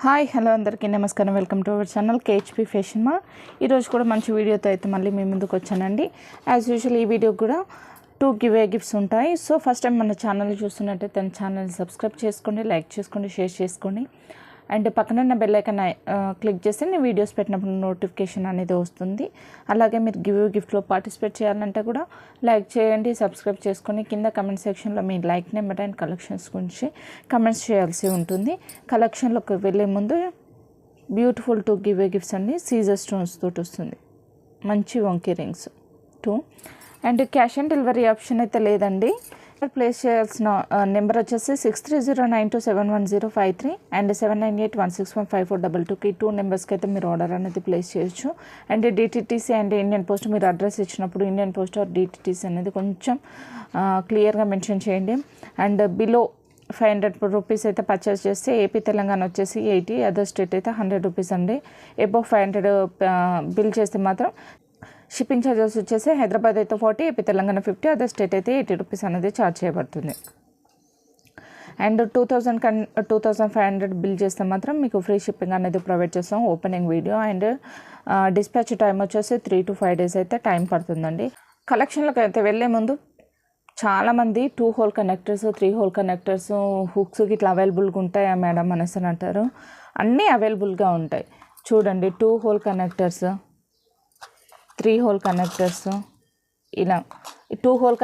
Hi hello అందరికీ నమస్కారం. Welcome to our channel కేహెచ్పి fashion mall. ఈరోజు కూడా మంచి వీడియోతో అయితే మళ్ళీ మీ ముందుకు వచ్చానండి. యాజ్ యూజువల్ ఈ వీడియో కూడా 2 గివ్ గిఫ్ట్స్ ఉంటాయి. సో ఫస్ట్ టైం మన ఛానల్ చూస్తున్నట్టయితే తన ఛానల్ సబ్స్క్రైబ్ చేసుకోండి, లైక్ చేసుకోండి, షేర్ చేసుకోండి. అండ్ పక్కన ఉన్న బెల్ ఐకాన్ క్లిక్ చేస్తే నేను వీడియోస్ పెట్టినప్పుడు నోటిఫికేషన్ అనేది వస్తుంది. అలాగే మీరు గిఫ్ట్లో పార్టిసిపేట్ చేయాలంటే కూడా లైక్ చేయండి, సబ్స్క్రైబ్ చేసుకొని కింద కమెంట్ సెక్షన్లో మీ లైక్ నెంబర్ అండ్ కలెక్షన్స్ గురించి కమెంట్స్ చేయాల్సి ఉంటుంది. కలెక్షన్లోకి వెళ్ళే ముందు బ్యూటిఫుల్ 2 గిఫ్ట్స్ అండి. సీజర్ స్టోన్స్ తోటి వస్తుంది, మంచి వంకీ rings 2. And cash on delivery option అయితే లేదండి. ప్లేస్ చేయాల్సిన నెంబర్ వచ్చేసి 6309271053 అండ్ 7981615422కి 2 నెంబర్స్కి అయితే మీరు ఆర్డర్ అనేది ప్లేస్ చేయొచ్చు. And DTTC and Indian post మీరు అడ్రస్ ఇచ్చినప్పుడు ఇండియన్ పోస్ట్ ఆర్ డిటిటీసీ అనేది కొంచెం క్లియర్గా మెన్షన్ చేయండి. అండ్ బిలో 500 రూపీస్ అయితే పర్చేస్ చేస్తే ఏపీ తెలంగాణ వచ్చేసి 80, అదర్ స్టేట్ అయితే 100 రూపీస్ అండి. అబౌవ్ 500 బిల్ చేస్తే మాత్రం షిప్పింగ్ ఛార్జెస్ వచ్చేసి హైదరాబాద్ అయితే 40, ఏపీ తెలంగాణ 50, అదర్ స్టేట్ అయితే 80 రూపీస్ అనేది ఛార్జ్ చేయబడుతుంది. అండ్ 2500 బిల్ చేస్తే మాత్రం మీకు ఫ్రీ షిప్పింగ్ అనేది ప్రొవైడ్ చేస్తాం. Opening video and dispatch time వచ్చేసి 3 to 5 days అయితే టైం పడుతుందండి. కలెక్షన్లోకి అయితే వెళ్ళే ముందు చాలామంది 2 whole connectors, 3 whole connectors, hooks ఇట్లా అవైలబుల్గా ఉంటాయా మేడం అనేసి అని అంటారు. అన్నీ అవైలబుల్గా ఉంటాయి. చూడండి, 2 హోల్ కనెక్టర్స్, 3 హోల్ కనెక్టర్స్, ఇలా 2 హోల్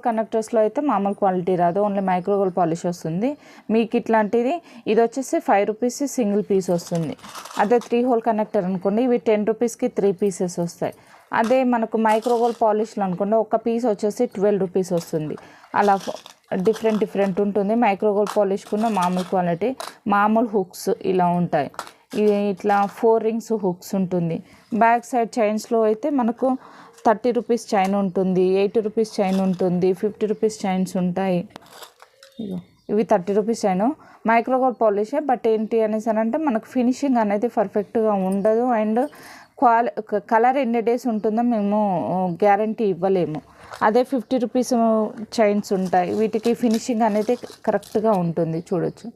కనెక్టర్స్లో అయితే మామూలు క్వాలిటీ రాదు, ఓన్లీ మైక్రోగోల్డ్ పాలిష్ వస్తుంది మీకు. ఇట్లాంటిది ఇది వచ్చేసి 5 రూపీస్ సింగిల్ పీస్ వస్తుంది. అదే 3 హోల్ కనెక్టర్ అనుకోండి, ఇవి 10 రూపీస్కి 3 పీసెస్ వస్తాయి. అదే మనకు మైక్రోగోల్డ్ పాలిష్లు అనుకోండి, ఒక పీస్ వచ్చేసి 12 రూపీస్ వస్తుంది. అలా డిఫరెంట్ ఉంటుంది. మైక్రోగోల్డ్ పాలిష్కున్న మామూలు క్వాలిటీ, మామూలు హుక్స్ ఇలా ఉంటాయి. ఇట్లా 4 రింగ్స్ హుక్స్ ఉంటుంది. బ్యాక్ సైడ్ చైన్స్లో అయితే మనకు 30 రూపీస్ చైన్ ఉంటుంది, 80 రూపీస్ చైన్ ఉంటుంది, 50 రూపీస్ చైన్స్ ఉంటాయి. ఇవి 30 రూపీస్ చైన్ మైక్రోగోల్డ్ పాలిషే. బట్ ఏంటి అనేసి అని అంటే మనకు ఫినిషింగ్ అనేది పర్ఫెక్ట్గా ఉండదు. అండ్ కలర్ ఎన్ని డేస్ ఉంటుందో మేము గ్యారంటీ ఇవ్వలేము. అదే 50 రూపీస్ చైన్స్ ఉంటాయి, వీటికి ఫినిషింగ్ అనేది కరెక్ట్గా ఉంటుంది. చూడొచ్చు,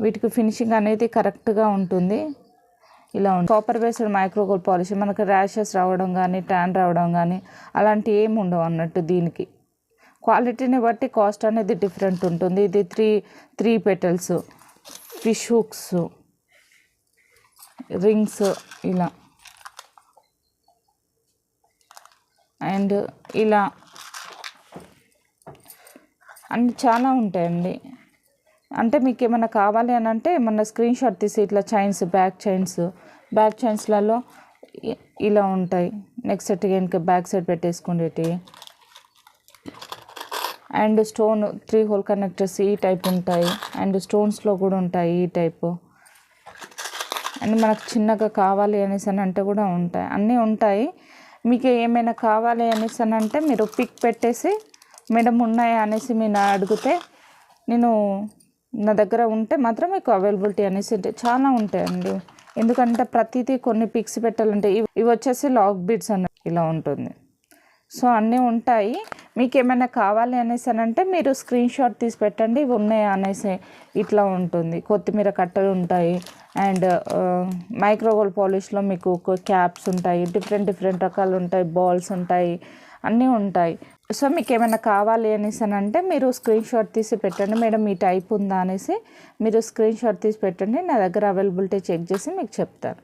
వీటికి ఫినిషింగ్ అనేది కరెక్ట్గా ఉంటుంది. ఇలా ఉంటుంది. కాపర్ బేస్డ్ మైక్రోగోల్డ్ పాలిష్ మనకు ర్యాషెస్ రావడం కానీ, ట్యాన్ రావడం కానీ అలాంటివి ఏమి ఉండవు అన్నట్టు. దీనికి క్వాలిటీని బట్టి కాస్ట్ అనేది డిఫరెంట్ ఉంటుంది. ఇది three petals, fish hooks, rings ఇలా అండ్ ఇలా అన్ని చాలా ఉంటాయండి. అంటే మీకు ఏమైనా కావాలి అని అంటే ఏమన్నా స్క్రీన్ షాట్ తీసి ఇట్లా చైన్స్, బ్యాక్ చైన్స్లలో ఇలా ఉంటాయి. నెక్స్ట్ సెట్ కనుక బ్యాక్ సైడ్ పెట్టేసుకోండి. అండ్ స్టోన్ 3 హోల్ కనెక్టర్స్ ఈ టైప్ ఉంటాయి. అండ్ స్టోన్స్లో కూడా ఉంటాయి ఈ టైపు. అండ్ మనకు చిన్నగా కావాలి అనేసి అని అంటే కూడా ఉంటాయి, అన్నీ ఉంటాయి. మీకు ఏమైనా కావాలి అనేసి అని అంటే మీరు పిక్ పెట్టేసి మేడం ఉన్నాయా అనేసి మీరు అడిగితే నేను నా దగ్గర ఉంటే మాత్రం మీకు అవైలబిలిటీ అనేసి చాలా ఉంటాయండి. ఎందుకంటే ప్రతిదీ కొన్ని పిక్స్ పెట్టాలంటే ఇవి వచ్చేసి లాక్ బీడ్స్ అన్న ఇలా ఉంటుంది. సో అన్నీ ఉంటాయి. మీకు ఏమైనా కావాలి అనేసి అని అంటే మీరు స్క్రీన్ షాట్ తీసి పెట్టండి, ఇవి ఉన్నాయా అనేసి. ఇట్లా ఉంటుంది. కొత్తిమీర కట్టలు ఉంటాయి. అండ్ మైక్రోగోల్డ్ పాలిష్లో మీకు క్యాప్స్ ఉంటాయి, డిఫరెంట్ రకాలు ఉంటాయి, బాల్స్ ఉంటాయి, అన్నీ ఉంటాయి. సో మీకు ఏమైనా కావాలి అనేసి అని అంటే మీరు స్క్రీన్ షాట్ తీసి పెట్టండి, మేడం ఈ టైప్ ఉందా అనేసి మీరు స్క్రీన్ షాట్ తీసి పెట్టండి. నా దగ్గర అవైలబిలిటీ చెక్ చేసి మీకు చెప్తాను.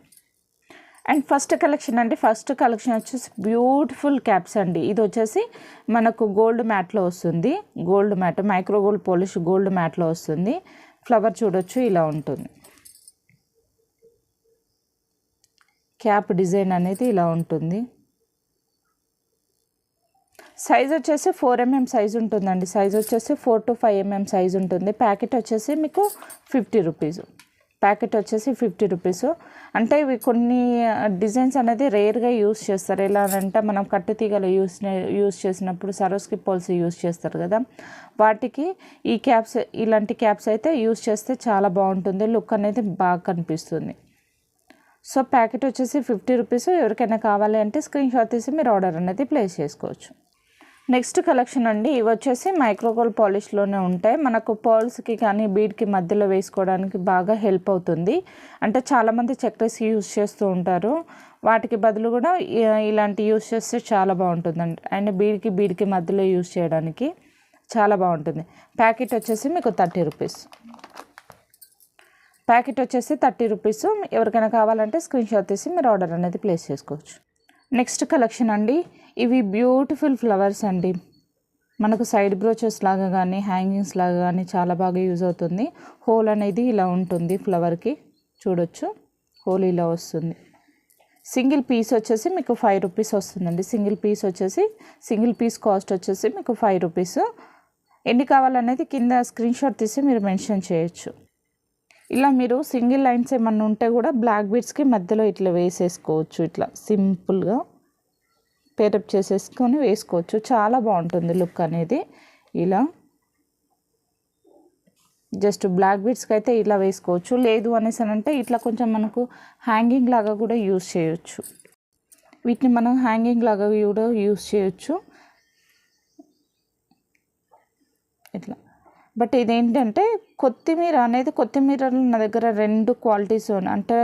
అండ్ ఫస్ట్ కలెక్షన్ వచ్చేసి బ్యూటిఫుల్ క్యాప్స్ అండి. ఇది వచ్చేసి మనకు గోల్డ్ మ్యాట్లో వస్తుంది. Gold matte micro gold polish gold మ్యాట్లో వస్తుంది. ఫ్లవర్ చూడొచ్చు, ఇలా ఉంటుంది. క్యాప్ డిజైన్ అనేది ఇలా ఉంటుంది. సైజ్ వచ్చేసి 4 mm సైజ్ ఉంటుందండి. సైజ్ వచ్చేసి 4 to 5 mm సైజ్ ఉంటుంది. ప్యాకెట్ వచ్చేసి మీకు 50 రూపీస్. అంటే ఇవి కొన్ని డిజైన్స్ అనేది రేర్గా యూస్ చేస్తారు. ఎలా అంటే మనం కట్టుతీగలు యూస్ చేసినప్పుడు సరోస్కి పోల్స్ యూస్ చేస్తారు కదా, వాటికి ఈ క్యాప్స్, ఇలాంటి క్యాప్స్ అయితే యూస్ చేస్తే చాలా బాగుంటుంది. లుక్ అనేది బాగా కనిపిస్తుంది. సో ప్యాకెట్ వచ్చేసి 50 రూపీస్. ఎవరికైనా కావాలి అంటే స్క్రీన్ షాట్ తీసి మీరు ఆర్డర్ అనేది ప్లేస్ చేసుకోవచ్చు. నెక్స్ట్ కలెక్షన్ అండి, ఇవి వచ్చేసి మైక్రోగోల్డ్ పాలిష్లోనే ఉంటాయి. మనకు పర్ల్స్కి కానీ బీడ్కి మధ్యలో వేసుకోవడానికి బాగా హెల్ప్ అవుతుంది. అంటే చాలామంది చక్రస్ యూజ్ చేస్తూ ఉంటారు, వాటికి బదులు కూడా ఇలాంటి యూజ్ చేస్తే చాలా బాగుంటుందండి. అండ్ బీడ్కి మధ్యలో యూజ్ చేయడానికి చాలా బాగుంటుంది. ప్యాకెట్ వచ్చేసి మీకు 30 రూపీస్. ప్యాకెట్ వచ్చేసి 30 రూపీస్. ఎవరికైనా కావాలంటే స్క్రీన్ షాట్ తీసి మీరు ఆర్డర్ అనేది ప్లేస్ చేసుకోవచ్చు. నెక్స్ట్ కలెక్షన్ అండి, ఇవి బ్యూటిఫుల్ ఫ్లవర్స్ అండి. మనకు సైడ్ బ్రోచెస్ లాగా కానీ హ్యాంగింగ్స్ లాగా కానీ చాలా బాగా యూజ్ అవుతుంది. హోల్ అనేది ఇలా ఉంటుంది, ఫ్లవర్కి చూడొచ్చు, హోల్ ఇలా వస్తుంది. సింగిల్ పీస్ వచ్చేసి మీకు 5 రూపీస్ వస్తుందండి. సింగిల్ పీస్ కాస్ట్ వచ్చేసి మీకు 5 రూపీస్. ఎన్ని కావాలనేది కింద స్క్రీన్ షాట్ తీసి మీరు మెన్షన్ చేయొచ్చు. ఇలా మీరు సింగిల్ లైన్స్ ఏమన్నా ఉంటే కూడా బ్లాక్ బీడ్స్కి మధ్యలో ఇట్లా వేసేసుకోవచ్చు. ఇట్లా సింపుల్గా పేరప్ చేసేసుకొని వేసుకోవచ్చు. చాలా బాగుంటుంది లుక్ అనేది. ఇలా జస్ట్ బ్లాక్ బీడ్స్కి అయితే ఇలా వేసుకోవచ్చు. లేదు అనేసి అంటే ఇట్లా కొంచెం మనకు హ్యాంగింగ్ లాగా కూడా యూజ్ చేయొచ్చు. వీటిని మనం హ్యాంగింగ్ లాగా కూడా యూజ్ చేయొచ్చు ఇట్లా. బట్ ఇదేంటంటే కొత్తిమీరలో నా దగ్గర 2 క్వాలిటీస్ అంటే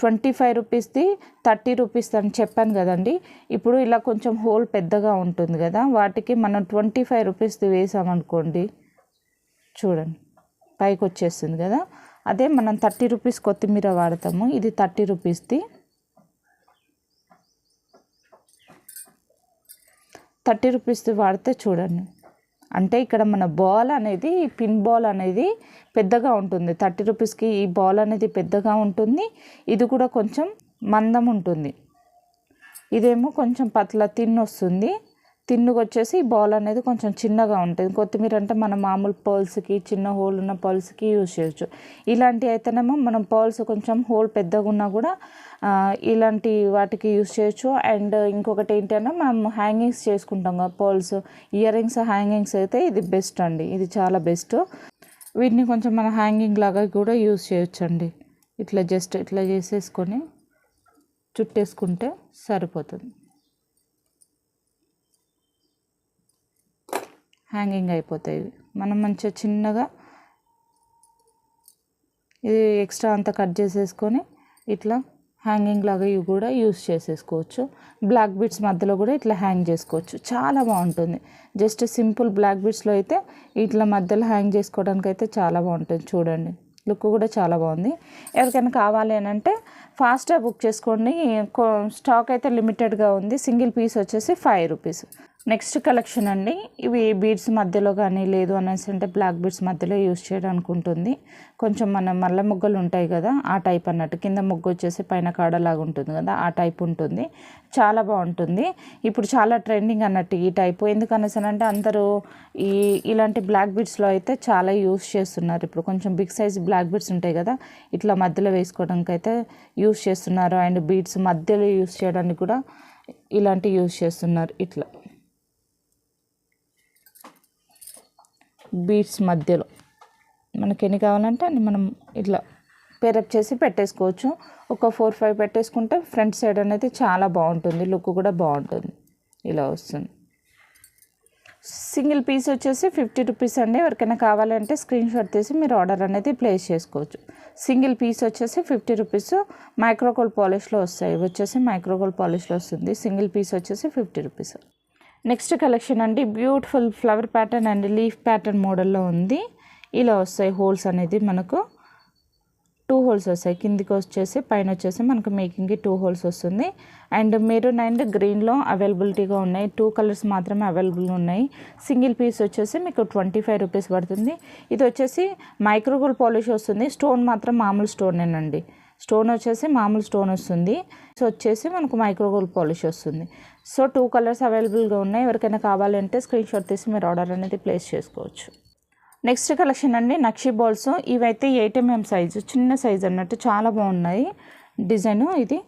25 రూపీస్ది 30 రూపీస్ అని చెప్పాను కదండి. ఇప్పుడు ఇలా కొంచెం హోల్ పెద్దగా ఉంటుంది కదా, వాటికి మనం 25 రూపీస్ది వేసామనుకోండి, చూడండి పైకి వచ్చేస్తుంది కదా. అదే మనం 30 రూపీస్ కొత్తిమీర వాడతాము, ఇది 30 రూపీస్ది. 30 రూపీస్ది వాడితే చూడండి, అంటే ఇక్కడ మన బాల్ అనేది, పిన్ బాల్ అనేది పెద్దగా ఉంటుంది. 30 రూపీస్కి ఈ బాల్ అనేది పెద్దగా ఉంటుంది. ఇది కూడా కొంచెం మందం ఉంటుంది. ఇదేమో కొంచెం పతలా వస్తుంది. తిన్నుకు వచ్చేసి ఈ బాల్ అనేది కొంచెం చిన్నగా ఉంటుంది. కొత్తిమీర అంటే మన మామూలు పర్ల్స్కి, చిన్న హోల్ ఉన్న పర్ల్స్కి యూజ్ చేయొచ్చు. ఇలాంటి అయితేనేమో మనం పర్ల్స్ కొంచెం హోల్ పెద్దగా ఉన్నా కూడా ఇలాంటి వాటికి యూజ్ చేయొచ్చు. అండ్ ఇంకొకటి ఏంటంటే మనం హ్యాంగింగ్స్ చేసుకుంటాం కదా పర్ల్స్, ఇయర్ రింగ్స్ హ్యాంగింగ్స్ అయితే ఇది బెస్ట్ అండి, ఇది చాలా బెస్ట్. వీటిని కొంచెం మన హ్యాంగింగ్ లాగా కూడా యూజ్ చేయొచ్చు అండి. ఇట్లా జస్ట్ ఇట్లా చేసేసుకొని చుట్టేసుకుంటే సరిపోతుంది, హ్యాంగింగ్ అయిపోతాయి. మనం మంచిగా చిన్నగా ఇది ఎక్స్ట్రా అంతా కట్ చేసేసుకొని ఇట్లా హ్యాంగింగ్ లాగా ఇవి కూడా యూస్ చేసేసుకోవచ్చు. బ్లాక్ బీడ్స్ మధ్యలో కూడా ఇట్లా హ్యాంగ్ చేసుకోవచ్చు, చాలా బాగుంటుంది. జస్ట్ సింపుల్ బ్లాక్ బీడ్స్లో అయితే ఇట్లా మధ్యలో హ్యాంగ్ చేసుకోవడానికి అయితే చాలా బాగుంటుంది. చూడండి లుక్ కూడా చాలా బాగుంది. ఎవరికైనా కావాలి అని అంటే ఫాస్ట్గా బుక్ చేసుకోండి, స్టాక్ అయితే లిమిటెడ్గా ఉంది. సింగిల్ పీస్ వచ్చేసి 5 రూపీస్. నెక్స్ట్ కలెక్షన్ అండి, ఇవి బీడ్స్ మధ్యలో కానీ లేదు అనేసి అంటే బ్లాక్ బీడ్స్ మధ్యలో యూజ్ చేయడానికి ఉంటుంది. కొంచెం మన మల్ల మొగ్గలు ఉంటాయి కదా ఆ టైప్ అన్నట్టు, కింద మొగ్గు వచ్చేసి పైన కాడలాగా ఉంటుంది కదా ఆ టైప్ ఉంటుంది, చాలా బాగుంటుంది. ఇప్పుడు చాలా ట్రెండింగ్ అన్నట్టు ఈ టైపు. ఎందుకనేసి అంటే అందరూ ఇలాంటి బ్లాక్ బీడ్స్లో అయితే చాలా యూజ్ చేస్తున్నారు. ఇప్పుడు కొంచెం బిగ్ సైజ్ బ్లాక్ బీడ్స్ ఉంటాయి కదా, ఇట్లా మధ్యలో వేసుకోవడానికి అయితే యూజ్ చేస్తున్నారు. అండ్ బీడ్స్ మధ్యలో యూజ్ చేయడానికి కూడా ఇలాంటి యూజ్ చేస్తున్నారు. ఇట్లా బీడ్స్ మధ్యలో మనకి ఎన్ని కావాలంటే అన్ని మనం ఇట్లా పేరప్ చేసి పెట్టేసుకోవచ్చు. ఒక 4-5 పెట్టేసుకుంటే ఫ్రంట్ సైడ్ అనేది చాలా బాగుంటుంది, లుక్ కూడా బాగుంటుంది. ఇలా వస్తుంది. సింగిల్ పీస్ వచ్చేసి 50 రూపీస్ అండి. ఎవరికైనా కావాలంటే స్క్రీన్ షాట్ తీసి మీరు ఆర్డర్ అనేది ప్లేస్ చేసుకోవచ్చు. సింగిల్ పీస్ వచ్చేసి 50 రూపీస్. మైక్రోగోల్డ్ పాలిష్లో వస్తాయి, ఇవి వచ్చేసి మైక్రోగోల్డ్ పాలిష్లో వస్తుంది. సింగిల్ పీస్ వచ్చేసి 50 రూపీస్. నెక్స్ట్ కలెక్షన్ అండి, beautiful flower pattern and leaf pattern మోడల్లో ఉంది. ఇలా వస్తాయి హోల్స్ అనేది మనకు 2 హోల్స్ వస్తాయి. కిందికి వచ్చేసి పైన వచ్చేసి మనకు మేకింగ్కి 2 హోల్స్ వస్తుంది. అండ్ మెరూన్ అండ్ గ్రీన్లో అవైలబిలిటీగా ఉన్నాయి. 2 కలర్స్ మాత్రమే అవైలబుల్ ఉన్నాయి. సింగిల్ పీస్ వచ్చేసి మీకు 25 రూపీస్ పడుతుంది. ఇది వచ్చేసి మైక్రోగోల్డ్ పాలిష్ వస్తుంది. స్టోన్ మాత్రం మామూలు స్టోనేనండి, స్టోన్ వచ్చేసి మామూలు స్టోన్ వస్తుంది. సో వచ్చేసి మనకు మైక్రోగోల్డ్ పాలిష్ వస్తుంది. సో 2 కలర్స్ అవైలబుల్గా ఉన్నాయి. ఎవరికైనా కావాలంటే స్క్రీన్ షాట్ తీసి మీరు ఆర్డర్ అనేది ప్లేస్ చేసుకోవచ్చు. నెక్స్ట్ కలెక్షన్ అండి, నక్షి బాల్స్. ఇవైతే 8 mm సైజు, చిన్న సైజు అన్నట్టు చాలా బాగున్నాయి. డిజైను ఇది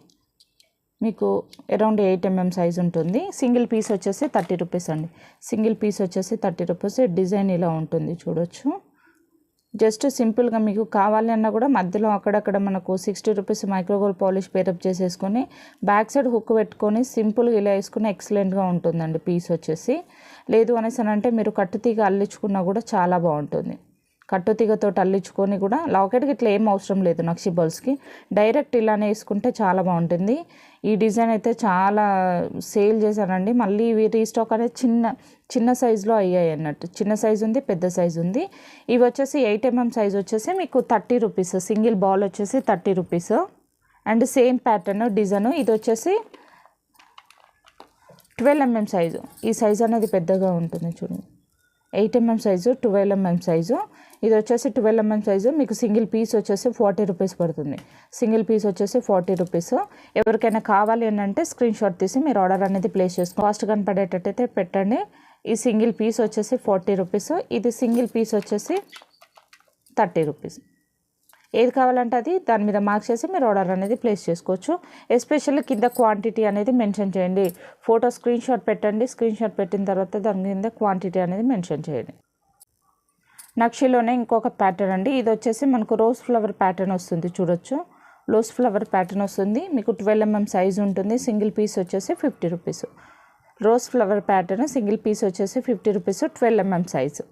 మీకు అరౌండ్ 8 mm సైజు ఉంటుంది. సింగిల్ పీస్ వచ్చేసి 30 రూపీస్ అండి. సింగిల్ పీస్ వచ్చేసి 30 రూపీస్. డిజైన్ ఇలా ఉంటుంది చూడొచ్చు, జస్ట్ సింపుల్గా మీకు కావాలి అన్నా కూడా మధ్యలో అక్కడక్కడ మనకు 60 రూపీస్ మైక్రోగోల్డ్ పాలిష్ పేరప్ చేసేసుకొని బ్యాక్ సైడ్ హుక్ పెట్టుకొని సింపుల్గా ఇలా వేసుకుని ఎక్సలెంట్గా ఉంటుందండి పీస్ వచ్చేసి. లేదు అనేసి అంటే మీరు కట్టుతీగ అల్లించుకున్నా కూడా చాలా బాగుంటుంది. కట్టుతీగతో అల్లించుకొని కూడా లాకెట్కి ఇట్లా ఏం అవసరం లేదు నక్షి బాల్స్కి, డైరెక్ట్ ఇలానే వేసుకుంటే చాలా బాగుంటుంది. ఈ డిజైన్ అయితే చాలా సేల్ చేశానండి. మళ్ళీ ఇవి రీస్టాక్ అనేది చిన్న సైజులో అయ్యాయి అన్నట్టు. చిన్న సైజు ఉంది, పెద్ద సైజు ఉంది. ఇవి వచ్చేసి 8 mm సైజ్ వచ్చేసి మీకు 30 రూపీస్, సింగిల్ బాల్ వచ్చేసి 30 rupees. And same pattern design. ఇది వచ్చేసి 12 mm సైజు. ఈ సైజు అనేది పెద్దగా ఉంటుంది చూడండి. 8 mm సైజు, 12 mm సైజు. ఇది వచ్చేసి 12 mm సైజు. మీకు సింగిల్ పీస్ వచ్చేసి 40 రూపీస్ పడుతుంది. సింగిల్ పీస్ వచ్చేసి 40 రూపీస్. ఎవరికైనా కావాలి అని అంటే స్క్రీన్ షాట్ తీసి మీరు ఆర్డర్ అనేది ప్లేస్ చేసుకోండి. కాస్ట్ కనపడేటట్టయితే పెట్టండి. ఈ సింగిల్ పీస్ వచ్చేసి 40 రూపీస్. ఇది సింగిల్ పీస్ వచ్చేసి 30 రూపీస్. ఏది కావాలంటే అది దాని మీద మార్క్ చేసి మీరు ఆర్డర్ అనేది ప్లేస్ చేసుకోవచ్చు. ఎస్పెషల్లీ కింద క్వాంటిటీ అనేది మెన్షన్ చేయండి. ఫోటో స్క్రీన్ షాట్ పెట్టండి. స్క్రీన్ షాట్ పెట్టిన తర్వాత దాని కింద క్వాంటిటీ అనేది మెన్షన్ చేయండి. నక్షిలోనే ఇంకొక ప్యాటర్న్ అండి. ఇది వచ్చేసి మనకు రోజ్ ఫ్లవర్ ప్యాటర్న్ వస్తుంది చూడొచ్చు. రోజ్ ఫ్లవర్ ప్యాటర్న్ వస్తుంది. మీకు 12 mm సైజు ఉంటుంది. సింగిల్ పీస్ వచ్చేసి 50 rupees. Rose flower pattern single piece వచ్చేసి 50 రూపీస్, 12 mm సైజు.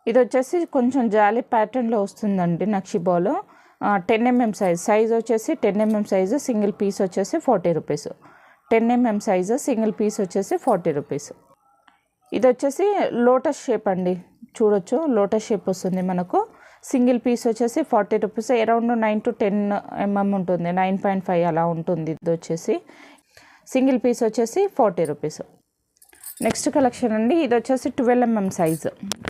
ఇది వచ్చేసి కొంచెం జాలీ ప్యాటర్న్లో వస్తుందండి నక్షి బాల్. 10 mm సైజ్ వచ్చేసి 10 mm సైజు. సింగిల్ పీస్ వచ్చేసి 40 rupees. 10 mm size, single piece వచ్చేసి 40 రూపీస్. ఇది వచ్చేసి లోటస్ షేప్ అండి చూడొచ్చు. లోటస్ షేప్ వస్తుంది మనకు. సింగిల్ పీస్ వచ్చేసి 40 రూపీస్. అరౌండ్ 9 to 10 mm ఉంటుంది, 9.5 అలా ఉంటుంది. ఇది వచ్చేసి సింగిల్ పీస్ వచ్చేసి 40 రూపీస్. నెక్స్ట్ కలెక్షన్ అండి. ఇది వచ్చేసి 12 mm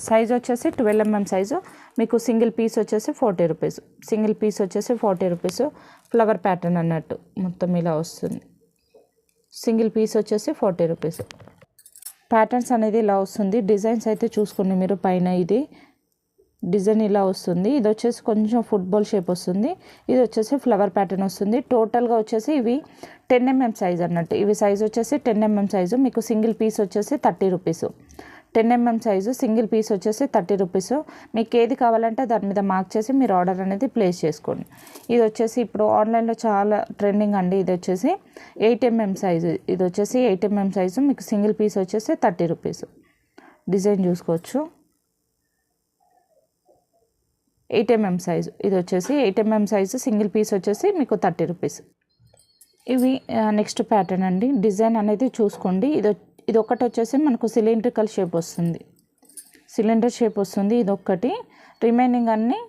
సైజ్ వచ్చేసి 12 mm సైజు. మీకు సింగిల్ పీస్ వచ్చేసి 40 రూపీస్. సింగిల్ పీస్ వచ్చేసి 40 రూపీస్. ఫ్లవర్ ప్యాటర్న్ అన్నట్టు మొత్తం ఇలా వస్తుంది. సింగిల్ పీస్ వచ్చేసి 40 రూపీస్. ప్యాటర్న్స్ అనేది ఇలా వస్తుంది. డిజైన్స్ అయితే చూసుకోండి మీరు. పైన ఇది డిజైన్ ఇలా వస్తుంది. ఇది వచ్చేసి కొంచెం ఫుట్బాల్ షేప్ వస్తుంది. ఇది వచ్చేసి ఫ్లవర్ ప్యాటర్న్ వస్తుంది. టోటల్గా వచ్చేసి ఇవి 10 mm సైజ్ అన్నట్టు. ఇవి సైజ్ వచ్చేసి 10 mm సైజు. మీకు సింగిల్ పీస్ వచ్చేసి 30 rupees. 10 mm size, single piece వచ్చేసి 30 రూపీస్. మీకు ఏది కావాలంటే దాని మీద మార్క్ చేసి మీరు ఆర్డర్ అనేది ప్లేస్ చేసుకోండి. ఇది వచ్చేసి ఇప్పుడు ఆన్లైన్లో చాలా ట్రెండింగ్ అండి. ఇది వచ్చేసి 8 mm సైజు. ఇది వచ్చేసి 8 mm సైజు. మీకు సింగిల్ పీస్ వచ్చేసి 30 రూపీస్. డిజైన్ చూసుకోవచ్చు. 8 mm సైజు. ఇది వచ్చేసి 8 mm సైజు. సింగిల్ పీస్ వచ్చేసి మీకు 30 రూపీస్. ఇవి నెక్స్ట్ ప్యాటర్న్ అండి. డిజైన్ అనేది చూసుకోండి. ఇది ఒకటి వచ్చేసి మనకు సిలిండ్రికల్ షేప్ వస్తుంది. సిలిండర్ షేప్ వస్తుంది ఇది ఒక్కటి. రిమైనింగ్ అన్నీ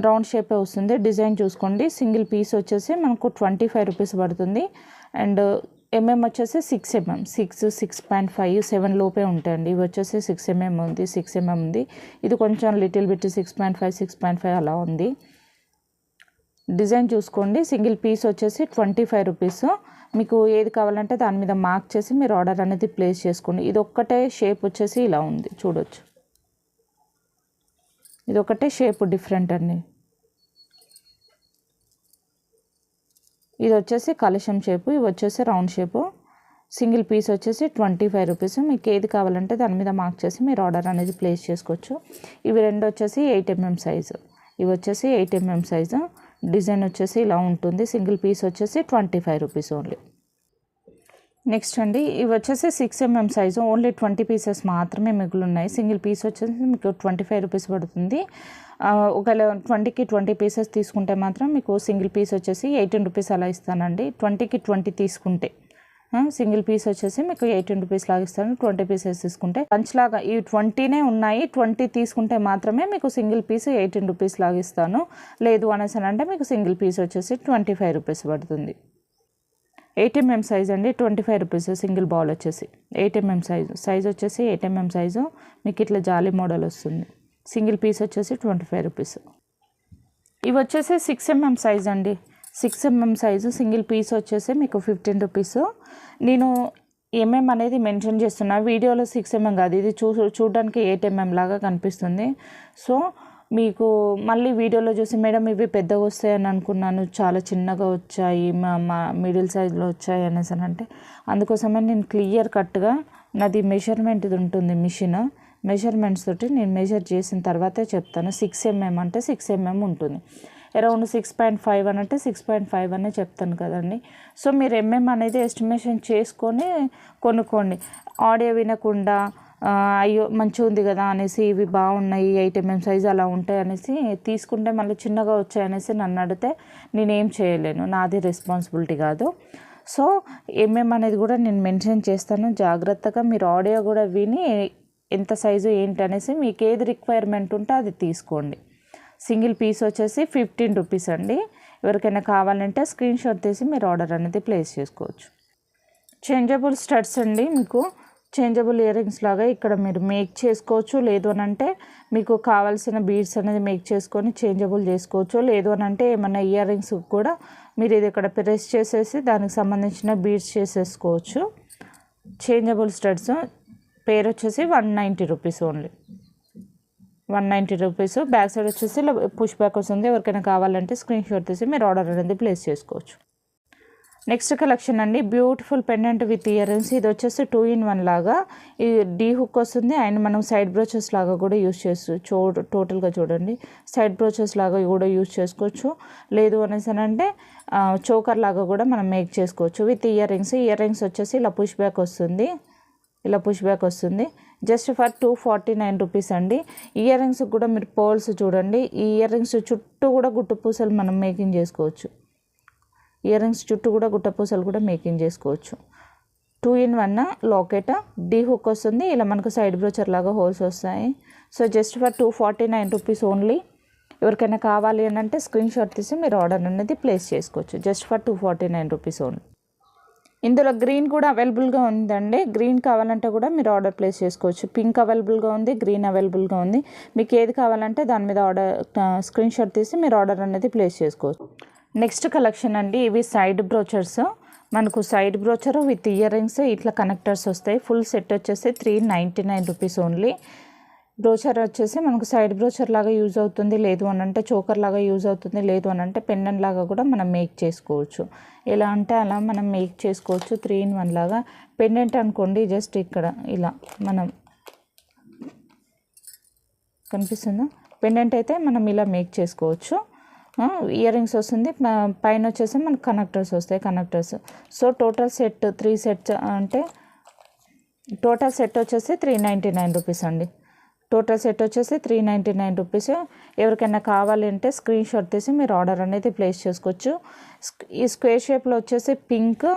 రౌండ్ షేపే వస్తుంది. డిజైన్ చూసుకోండి. సింగిల్ పీస్ వచ్చేసి మనకు 25 రూపీస్ పడుతుంది. అండ్ ఎంఎం వచ్చేసి 6 mm, 6, 6.5, 7 లోపే ఉంటాయండి. ఇవి వచ్చేసి 6 mm ఉంది, 6 mm ఉంది. ఇది కొంచెం లిటిల్ బిట్ 6.5, 6.5 అలా ఉంది. డిజైన్ చూసుకోండి. సింగిల్ పీస్ వచ్చేసి 25 రూపీస్. మీకు ఏది కావాలంటే దాని మీద మార్క్ చేసి మీరు ఆర్డర్ అనేది ప్లేస్ చేసుకోండి. ఇది ఒక్కటే షేప్ వచ్చేసి ఇలా ఉంది చూడొచ్చు. ఇది ఒకటే షేప్ డిఫరెంట్ అండి. ఇది వచ్చేసి కలశం షేపు, ఇవి వచ్చేసి రౌండ్ షేపు. సింగిల్ పీస్ వచ్చేసి 25 రూపీస్. మీకు ఏది కావాలంటే దాని మీద మార్క్ చేసి మీరు ఆర్డర్ అనేది ప్లేస్ చేసుకోవచ్చు. ఇవి రెండు వచ్చేసి 8 mm సైజు. ఇవి వచ్చేసి 8 mm సైజు. డిజైన్ వచ్చేసి ఇలా ఉంటుంది. సింగిల్ పీస్ వచ్చేసి 25 రూపీస్ ఓన్లీ. నెక్స్ట్ అండి. ఇవి వచ్చేసి 6 mm సైజు. ఓన్లీ 20 పీసెస్ మాత్రమే మిగిలి ఉన్నాయి. సింగిల్ పీస్ వచ్చేసి మీకు 25 రూపీస్ పడుతుంది. ఒకవేళ 20కి 20 పీసెస్ తీసుకుంటే మాత్రం మీకు సింగిల్ పీస్ వచ్చేసి 18 రూపీస్ అలా ఇస్తానండి. 20కి 20 తీసుకుంటే సింగిల్ పీస్ వచ్చేసి మీకు 18 రూపీస్ లాగా ఇస్తాను. 20 పీసెస్ తీసుకుంటే పంచ్లాగా ఈ 20నే ఉన్నాయి. 20 తీసుకుంటే మాత్రమే మీకు సింగిల్ పీస్ 18 రూపీస్ లాగా ఇస్తాను. లేదు అనేసి అంటే మీకు సింగిల్ పీస్ వచ్చేసి 25 రూపీస్ పడుతుంది. 8 mm సైజ్ అండి. 25 రూపీస్ సింగిల్ బాల్ వచ్చేసి 8 mm సైజ్ వచ్చేసి 8 mm సైజు. మీకు ఇట్లా జాలీ మోడల్ వస్తుంది. సింగిల్ పీస్ వచ్చేసి 25 రూపీస్. ఇవి వచ్చేసి 6 mm సైజ్ అండి. 6 mm సైజు. సింగిల్ పీస్ వచ్చేసి మీకు 15 రూపీస్. నేను ఎంఎం అనేది మెన్షన్ చేస్తున్నా. వీడియోలో 6 mm కాదు, ఇది చూడడానికి 8 mm లాగా కనిపిస్తుంది. సో మీకు మళ్ళీ వీడియోలో చూసి మేడం ఇవి పెద్దగా వస్తాయని అనుకున్నాను, చాలా చిన్నగా వచ్చాయి, మా మిడిల్ సైజులో వచ్చాయి అనేసి అంటే అందుకోసమే నేను క్లియర్ కట్గా నాది మెజర్మెంట్ ఇది ఉంటుంది మిషన్. మెజర్మెంట్స్ తోటి నేను మెజర్ చేసిన తర్వాతే చెప్తాను. 6 mm అంటే 6 mm ఉంటుంది, అరౌండ్ 6.5 అని అంటే 6.5 అనే చెప్తాను కదండి. సో మీరు అనేది ఎస్టిమేషన్ చేసుకొని కొనుక్కోండి. ఆడియో వినకుండా అయ్యో మంచిగా ఉంది కదా అనేసి ఇవి బాగున్నాయి 8 mm సైజ్ అలా ఉంటాయి అనేసి తీసుకుంటే మళ్ళీ చిన్నగా వచ్చాయి అనేసి నన్ను అడిగితే నేనేం చేయలేను, నాది రెస్పాన్సిబిలిటీ కాదు. సో అనేది కూడా నేను మెన్షన్ చేస్తాను. జాగ్రత్తగా మీరు ఆడియో కూడా విని ఎంత సైజు ఏంటి అనేసి మీకు ఏది రిక్వైర్మెంట్ ఉంటే అది తీసుకోండి. సింగిల్ పీస్ వచ్చేసి 15 రూపీస్ అండి. ఎవరికైనా కావాలంటే స్క్రీన్ షాట్ తీసి మీరు ఆర్డర్ అనేది ప్లేస్ చేసుకోవచ్చు. చేంజబుల్ స్టడ్స్ అండి, మీకు చేంజబుల్ ఇయర్ రింగ్స్ లాగా ఇక్కడ మీరు మేక్ చేసుకోవచ్చు. లేదు అని అంటే మీకు కావాల్సిన బీడ్స్ అనేది మేక్ చేసుకొని చేంజబుల్ చేసుకోవచ్చు. లేదు అని అంటే ఏమన్నా ఇయర్ రింగ్స్ కూడా మీరు ఇది ఇక్కడ ప్రెస్ చేసేసి దానికి సంబంధించిన బీడ్స్ చేసేసుకోవచ్చు. చేంజబుల్ స్టడ్స్ పేరు వచ్చేసి 190 rupees only, 190 rupees. Back side వచ్చేసి ఇలా పుష్ బ్యాక్ వస్తుంది. ఎవరికైనా కావాలంటే స్క్రీన్ షాట్ తీసి మీరు ఆర్డర్ అనేది ప్లేస్ చేసుకోవచ్చు. నెక్స్ట్ కలెక్షన్ అండి, beautiful pendant with ear rings. ఇది వచ్చేసి 2-in-1 లాగా ఇది డీ హుక్ వస్తుంది అండ్ మనం సైడ్ బ్రోచెస్ లాగా కూడా యూస్ చేసుకోవచ్చు. టోటల్గా చూడండి, సైడ్ బ్రోచెస్ లాగా కూడా యూస్ చేసుకోవచ్చు. లేదు అనేసి అంటే చోకర్ లాగా కూడా మనం మేక్ చేసుకోవచ్చు with ear rings. Ear rings వచ్చేసి ఇలా పుష్ బ్యాక్ వస్తుంది, ఇలా పుష్ బ్యాక్ వస్తుంది. జస్ట్ ఫర్ 249 రూపీస్ అండి. ఇయర్ రింగ్స్ కూడా మీరు పోల్స్ చూడండి, ఈ ఇయర్ రింగ్స్ చుట్టూ కూడా గుట్ట పూసలు మనం మేకింగ్ చేసుకోవచ్చు. ఇయర్ రింగ్స్ చుట్టూ కూడా గుట్ట పూసలు కూడా మేకింగ్ చేసుకోవచ్చు. 2-in-1 లాకెట్, డీ హుక్ వస్తుంది, ఇలా మనకు సైడ్ బ్రోచర్ లాగా హోల్స్ వస్తాయి. So just for 249 rupees only. ఎవరికైనా కావాలి అని అంటే స్క్రీన్ షాట్ తీసి మీరు ఆర్డర్ అనేది ప్లేస్ చేసుకోవచ్చు. Just for 249 rupees only. ఇందులో గ్రీన్ కూడా అవైలబుల్గా ఉందండి. గ్రీన్ కావాలంటే కూడా మీరు ఆర్డర్ ప్లేస్ చేసుకోవచ్చు. పింక్ అవైలబుల్గా ఉంది, గ్రీన్ అవైలబుల్గా ఉంది. మీకు ఏది కావాలంటే దాని మీద ఆర్డర్ స్క్రీన్ షాట్ తీసి మీరు ఆర్డర్ అనేది ప్లేస్ చేసుకోవచ్చు. నెక్స్ట్ కలెక్షన్ అండి, ఇవి సైడ్ బ్రోచర్స్. మనకు side brochure with ear rings ఇట్లా కనెక్టర్స్ వస్తాయి. ఫుల్ సెట్ వచ్చేసి 399 రూపీస్ ఓన్లీ. బ్రోచర్ వచ్చేసి మనకు సైడ్ బ్రోచర్ లాగా యూజ్ అవుతుంది, లేదు అని అంటే చోకర్ లాగా యూజ్ అవుతుంది, లేదు అని అంటే పెండెంట్ లాగా కూడా మనం మేక్ చేసుకోవచ్చు. ఎలా అంటే అలా మనం మేక్ చేసుకోవచ్చు. 3-in-1 లాగా పెండెంట్ అనుకోండి, జస్ట్ ఇక్కడ ఇలా మనం కనిపిస్తుందా, పెండెంట్ అయితే మనం ఇలా మేక్ చేసుకోవచ్చు. ఇయర్ రింగ్స్ వస్తుంది, పైన వచ్చేసి మనకు కనెక్టర్స్ వస్తాయి, connectors. So total set 3 sets అంటే టోటల్ సెట్ వచ్చేసి 399 రూపీస్ అండి. టోటల్ సెట్ వచ్చేసి 399 రూపీస్. ఎవరికైనా కావాలి అంటే స్క్రీన్ షాట్ తీసి మీరు ఆర్డర్ అనేది ప్లేస్ చేసుకోవచ్చు. ఈ స్క్వేర్ షేప్లో వచ్చేసి pink,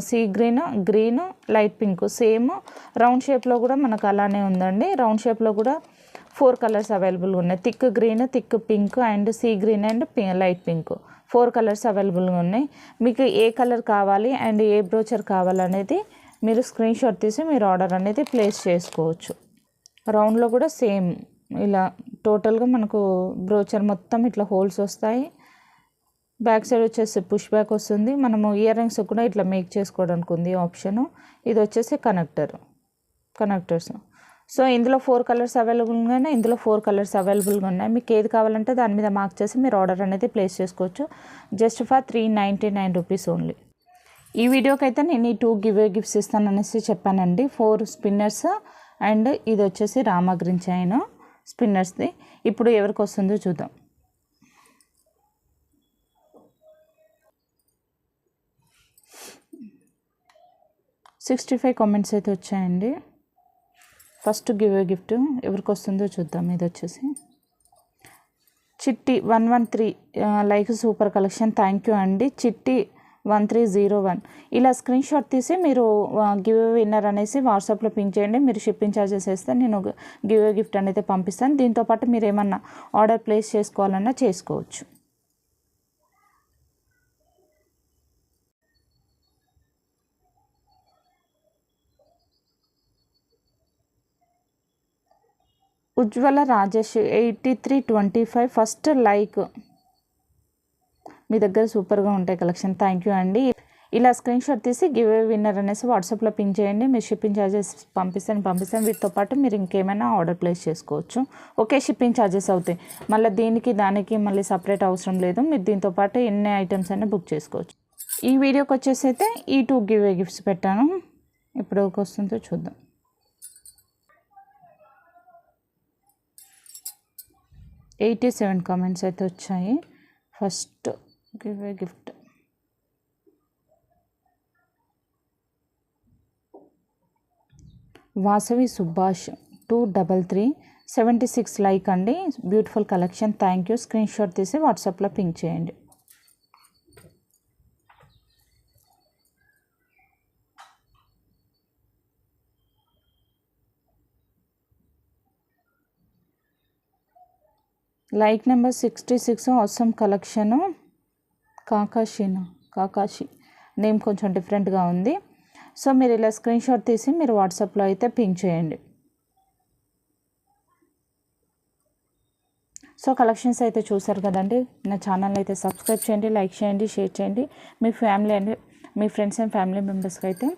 sea green, green, light pink, same round షేప్లో కూడా మనకు అలానే ఉందండి. రౌండ్ షేప్లో కూడా 4 కలర్స్ అవైలబుల్గా ఉన్నాయి. Thick green, thick pink and sea green and light pink 4 colours అవైలబుల్గా ఉన్నాయి. మీకు ఏ కలర్ కావాలి అండ్ ఏ బ్రోచర్ కావాలనేది మీరు స్క్రీన్ షాట్ తీసి మీరు ఆర్డర్ అనేది ప్లేస్ చేసుకోవచ్చు. రౌండ్లో కూడా సేమ్ ఇలా టోటల్గా మనకు బ్రోచర్ మొత్తం ఇట్లా హోల్స్ వస్తాయి. బ్యాక్ సైడ్ వచ్చేసి పుష్ బ్యాక్ వస్తుంది. మనము ఇయర్ రింగ్స్ కూడా ఇట్లా మేక్ చేసుకోవడానికి ఉంది ఆప్షను. ఇది వచ్చేసి కనెక్టర్స్. సో ఇందులో 4 కలర్స్ అవైలబుల్గా ఉన్నాయి, ఇందులో 4 కలర్స్ అవైలబుల్గా ఉన్నాయి. మీకు ఏది కావాలంటే దాని మీద మార్క్ చేసి మీరు ఆర్డర్ అనేది ప్లేస్ చేసుకోవచ్చు. Just for 399 rupees only. ఈ వీడియోకి అయితే నేను ఈ 2 గిఫ్ట్స్ ఇస్తాను అనేసి చెప్పానండి. 4 స్పిన్నర్స్ అండ్ ఇది వచ్చేసి రామగ్రీన్ చైన్ స్పిన్నర్స్ది. ఇప్పుడు ఎవరికి వస్తుందో చూద్దాం. 65 కామెంట్స్ అయితే వచ్చాయండి. ఫస్ట్ గిఫ్ట్ ఎవరికి వస్తుందో చూద్దాం. ఇది వచ్చేసి చిట్టి 113 like super collection, thank you అండి. చిట్టి 1301 ఇలా స్క్రీన్ షాట్ తీసి మీరు గివ్ విన్నర్ అనేసి వాట్సాప్లో పింక్ చేయండి. మీరు షిప్పింగ్ ఛార్జెస్ వేస్తే నేను గిఫ్ట్ అనేది పంపిస్తాను. దీంతోపాటు మీరు ఏమన్నా ఆర్డర్ ప్లేస్ చేసుకోవాలన్నా చేసుకోవచ్చు. ఉజ్వల రాజేష్ 8325 ఫస్ట్ లైక్. మీ దగ్గర సూపర్గా ఉంటాయి కలెక్షన్, థ్యాంక్ యూ అండి. ఇలా స్క్రీన్ షాట్ తీసి గివ్ విన్నర్ అనేసి వాట్సాప్లో పింక్ చేయండి. మీరు షిప్పింగ్ ఛార్జెస్ పంపిస్తాను. వీటితో పాటు మీరు ఇంకేమైనా ఆర్డర్ ప్లేస్ చేసుకోవచ్చు. ఓకే, షిప్పింగ్ ఛార్జెస్ అవుతాయి. మళ్ళీ దానికి మళ్ళీ సపరేట్ అవసరం లేదు. మీరు దీంతో పాటు ఎన్ని ఐటమ్స్ అయినా బుక్ చేసుకోవచ్చు. ఈ వీడియోకి వచ్చేసి అయితే ఈ 2 గిఫ్ట్స్ పెట్టాను. ఇప్పుడు వస్తుందో చూద్దాం. 87 కామెంట్స్ అయితే వచ్చాయి. First gift Vasavi Subhash 233 76 like అండి. Beautiful collection, thank you. Screenshot తీసి వాట్సాప్లో పింక్ చేయండి. లైక్ నెంబర్ 66 అవసరం కలెక్షను. కాకాషి నేమ్ కొంచెం డిఫరెంట్గా ఉంది. సో మీరు ఇలా స్క్రీన్ షాట్ తీసి మీరు వాట్సాప్లో అయితే పింక్ చేయండి. సో కలెక్షన్స్ అయితే చూసారు కదండి. నా ఛానల్ అయితే సబ్స్క్రైబ్ చేయండి, లైక్ చేయండి, షేర్ చేయండి. మీ ఫ్యామిలీ అండ్ మీ ఫ్రెండ్స్ అండ్ ఫ్యామిలీ మెంబర్స్కి అయితే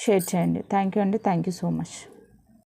షేర్ చేయండి. థ్యాంక్ యూ అండి. Thank you so much.